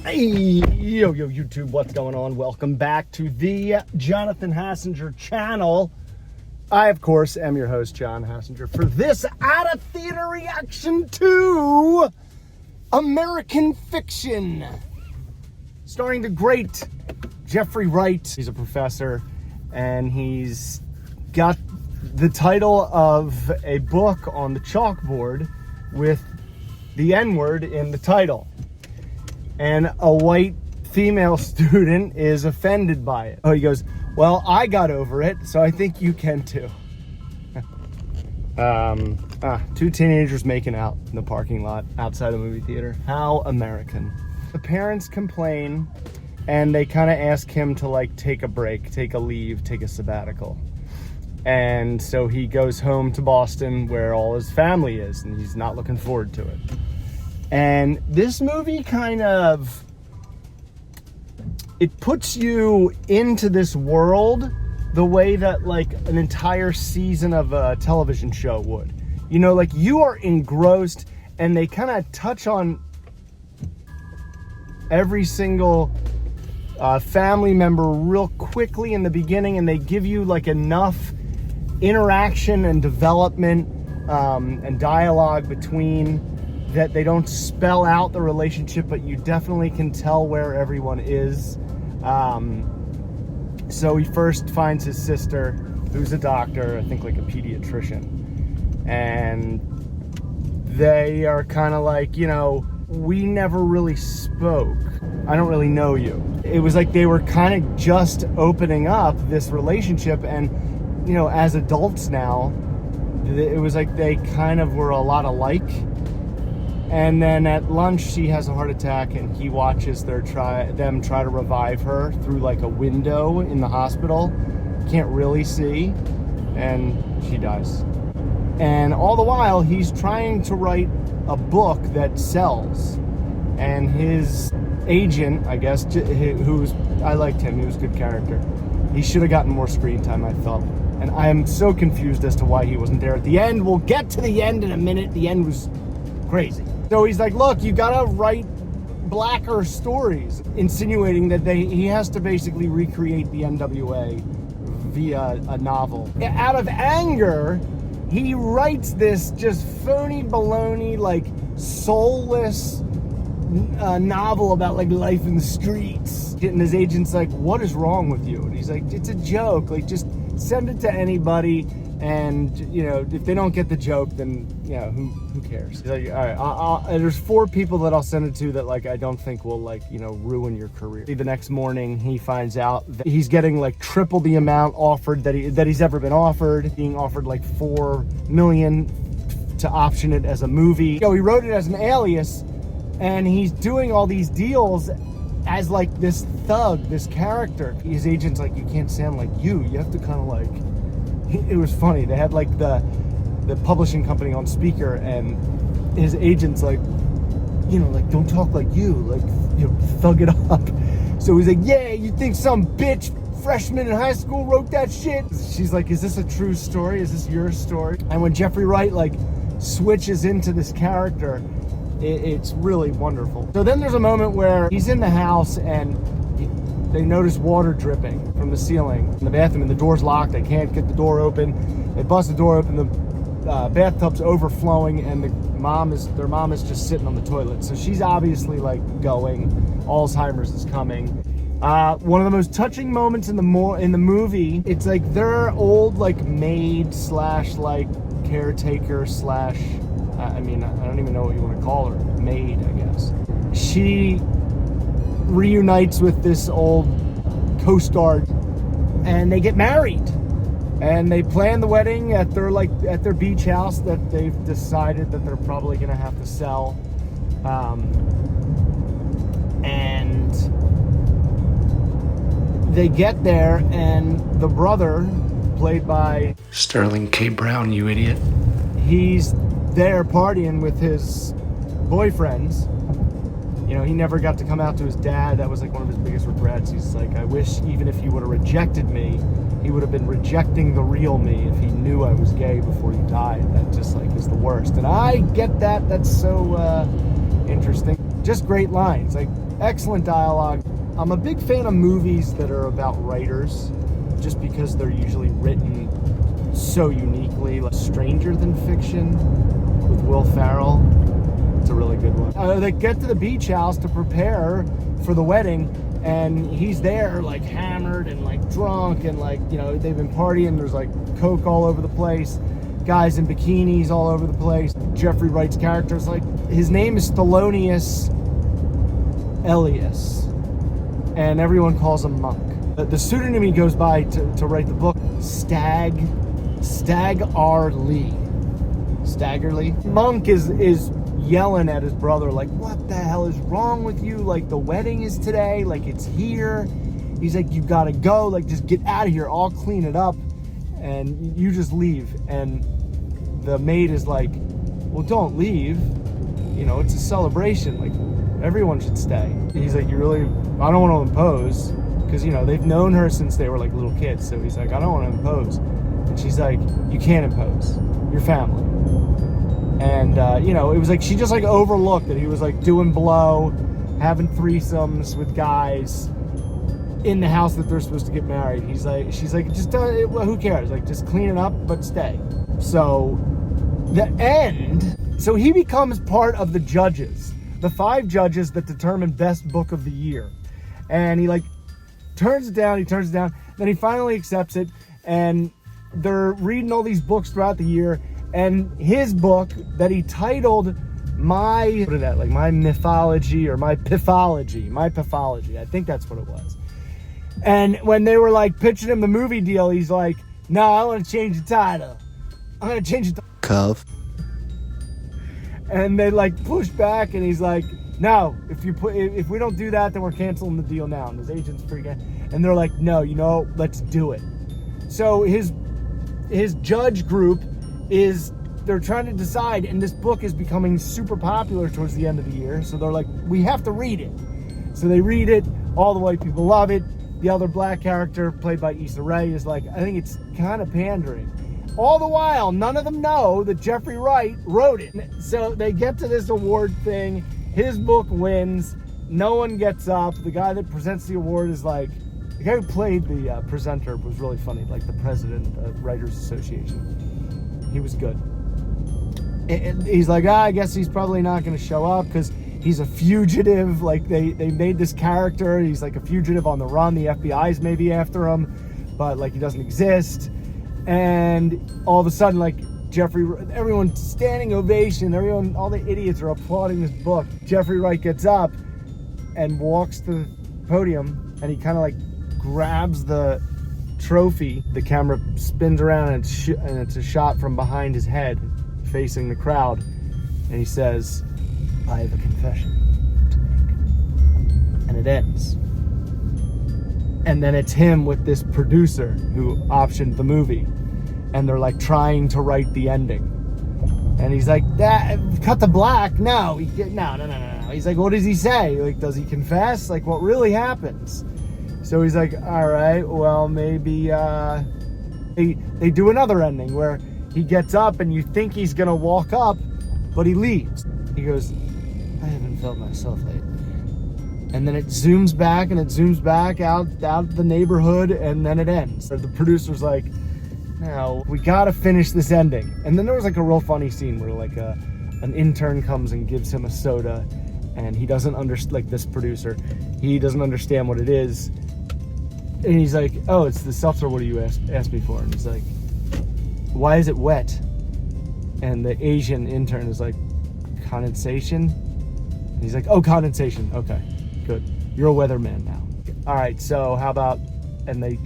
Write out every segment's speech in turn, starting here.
Hey, yo, YouTube, what's going on? Welcome back to the Jonathan Hassinger channel. I, of course, am your host, John Hassinger, for this out-of-theater reaction to American Fiction, starring the great Jeffrey Wright. He's a professor, and he's got the title of a book on the chalkboard with the N-word in the title. And a white female student is offended by it. Oh, he goes, well, I got over it, so I think you can too. Two teenagers making out in the parking lot outside a movie theater. How American. The parents complain, and they kind of ask him to like take a break, take a leave, take a sabbatical. And so he goes home to Boston where all his family is, and he's not looking forward to it. And this movie kind of, it puts you into this world the way that like an entire season of a television show would. You know, like you are engrossed, and they kind of touch on every single family member real quickly in the beginning, and they give you like enough interaction and development and dialogue between that they don't spell out the relationship, but you definitely can tell where everyone is. So he first finds his sister, who's a doctor, I think like a pediatrician, and they are kind of like, you know, we never really spoke. I don't really know you. It was like they were kind of just opening up this relationship, and you know, as adults now, it was like they kind of were a lot alike. And then at lunch, she has a heart attack, and he watches them try to revive her through like a window in the hospital. Can't really see, and she dies. And all the while, he's trying to write a book that sells. And his agent, I guess, I liked him, he was a good character. He should have gotten more screen time, I felt. And I am so confused as to why he wasn't there at the end. We'll get to the end in a minute. The end was crazy. So he's like, look, you gotta write blacker stories, insinuating that he has to basically recreate the NWA via a novel. Out of anger, he writes this just phony baloney, like soulless novel about like life in the streets. And his agent's like, what is wrong with you? And he's like, it's a joke, like just send it to anybody, and you know, if they don't get the joke, then you know, who cares? He's like, all right, there's 4 people that I'll send it to that like I don't think will like, you know, ruin your career. The next morning he finds out that he's getting like triple the amount offered that he's ever been offered, being offered like $4 million to option it as a movie. You know, he wrote it as an alias, and he's doing all these deals as like this thug, this character. His agent's like, you can't sound like you have to kind of like, it was funny. They had like the publishing company on speaker, and his agent's like, you know, like, don't talk like you, like, you know, thug it up. So he's like, yeah, you think some bitch freshman in high school wrote that shit? She's like, is this a true story? Is this your story? And when Jeffrey Wright like switches into this character, it's really wonderful. So then there's a moment where he's in the house, and they notice water dripping from the ceiling in the bathroom, and the door's locked. They can't get the door open. They bust the door open, the bathtub's overflowing, and their mom is just sitting on the toilet. So she's obviously like going, Alzheimer's is coming. One of the most touching moments in the movie, it's like their old like maid slash like caretaker slash, I mean, I don't even know what you want to call her, maid, I guess. She reunites with this old co-star, and they get married, and they plan the wedding at their beach house that they've decided that they're probably gonna have to sell, and they get there, and the brother, played by Sterling K. Brown, you idiot, he's there partying with his boyfriends. You know, he never got to come out to his dad. That was like one of his biggest regrets. He's like, I wish even if he would have rejected me, he would have been rejecting the real me if he knew I was gay before he died. That just like is the worst. And I get that. That's so interesting. Just great lines. Like Excellent dialogue. I'm a big fan of movies that are about writers, just because they're usually written so uniquely. Like Stranger Than Fiction with Will Ferrell. It's a really good one. They get to the beach house to prepare for the wedding, and he's there like hammered and like drunk, and like, you know, they've been partying. There's like coke all over the place, guys in bikinis all over the place. Jeffrey Wright's character is like, his name is Thelonious Elias, and everyone calls him Monk. The pseudonym he goes by to write the book, Stag R. Lee. Stagger Lee. Monk is yelling at his brother like, what the hell is wrong with you? Like, the wedding is today, like it's here. He's like, you gotta go, like just get out of here, I'll clean it up and you just leave. And the maid is like, well, don't leave, you know, it's a celebration, like everyone should stay. He's like, you really, I don't want to impose, because, you know, they've known her since they were like little kids. So he's like, I don't want to impose. And she's like, you can't impose, your family. And you know, it was like she just like overlooked that he was like doing blow, having threesomes with guys in the house that they're supposed to get married. She's like, just who cares? Like, just clean it up, but stay. So the end. So he becomes part of the judges, the 5 judges that determine best book of the year, and he like turns it down. Then he finally accepts it, and they're reading all these books throughout the year. And his book that he titled my mythology or my pathology, I think that's what it was. And when they were like pitching him the movie deal, he's like, no, I want to change the title. I'm going to change it to Cove. And they like push back, and he's like, no, if we don't do that, then we're canceling the deal now. And his agent's freaking, and they're like, no, you know, let's do it. So his judge group they're trying to decide, and this book is becoming super popular towards the end of the year, so they're like, we have to read it. So they read it, all the white people love it. The other black character, played by Issa Rae, is like, I think it's kind of pandering. All the while, none of them know that Jeffrey Wright wrote it. So they get to this award thing, his book wins, no one gets up. The guy that presents the award is like, the guy who played the presenter was really funny, like the president of the Writers Association. He was good. And he's like, I guess he's probably not going to show up because he's a fugitive. Like they made this character. He's like a fugitive on the run. The FBI's maybe after him, but like he doesn't exist. And all of a sudden, like everyone standing ovation. All the idiots are applauding this book. Jeffrey Wright gets up and walks to the podium, and he kind of like grabs the trophy. The camera spins around, and it's a shot from behind his head facing the crowd, and he says, I have a confession to make. And it ends, and then it's him with this producer who optioned the movie, and they're like trying to write the ending, and he's like, that cut to black. No. He's like, what does he say? Like, does he confess? Like, what really happens? So he's like, all right, well, maybe they do another ending where he gets up and you think he's gonna walk up, but he leaves. He goes, I haven't felt myself lately. And then it zooms back out the neighborhood, and then it ends. The producer's like, now we gotta finish this ending. And then there was like a real funny scene where like an intern comes and gives him a soda, and he doesn't understand, like this producer, he doesn't understand what it is. And he's like, oh, it's the seltzer, what do you ask me for? And he's like, why is it wet? And the Asian intern is like, condensation? And he's like, oh, condensation, okay, good. You're a weatherman now. All right, so how about, and they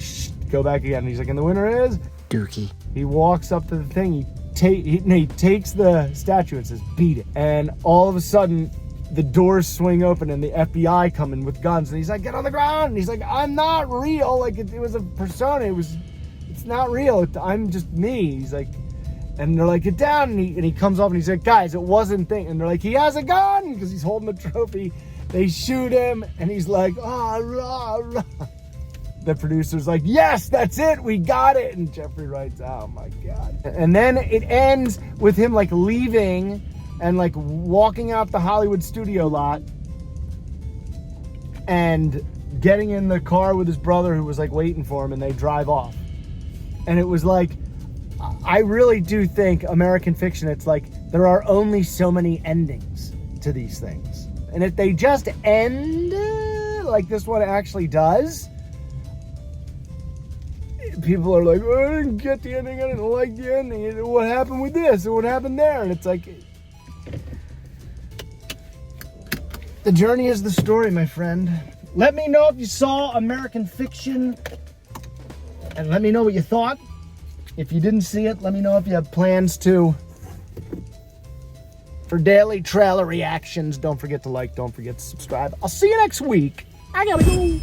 go back again, and he's like, and the winner is? Dookie. He walks up to the thing, he takes the statue and says, beat it. And all of a sudden, the doors swing open and the FBI come in with guns, and he's like, get on the ground. And he's like, I'm not real. Like it was a persona. It's not real. I'm just me. He's like, and they're like, get down. And he comes up and he's like, guys, it wasn't thing. And they're like, he has a gun because he's holding the trophy. They shoot him, and he's like, ah, rah, rah. The producer's like, yes, that's it, we got it. And Jeffrey Wright's, oh my God. And then it ends with him like leaving and like walking out the Hollywood studio lot. and getting in the car with his brother who was like waiting for him, and they drive off. And it was like, I really do think American Fiction, it's like there are only so many endings to these things. And if they just end like this one actually does, people are like, oh, I didn't get the ending, I didn't like the ending, what happened with this, and what happened there? And it's like, the journey is the story, my friend. Let me know if you saw American Fiction, and let me know what you thought. If you didn't see it, let me know if you have plans to. For daily trailer reactions, don't forget to like, don't forget to subscribe. I'll see you next week. I gotta go.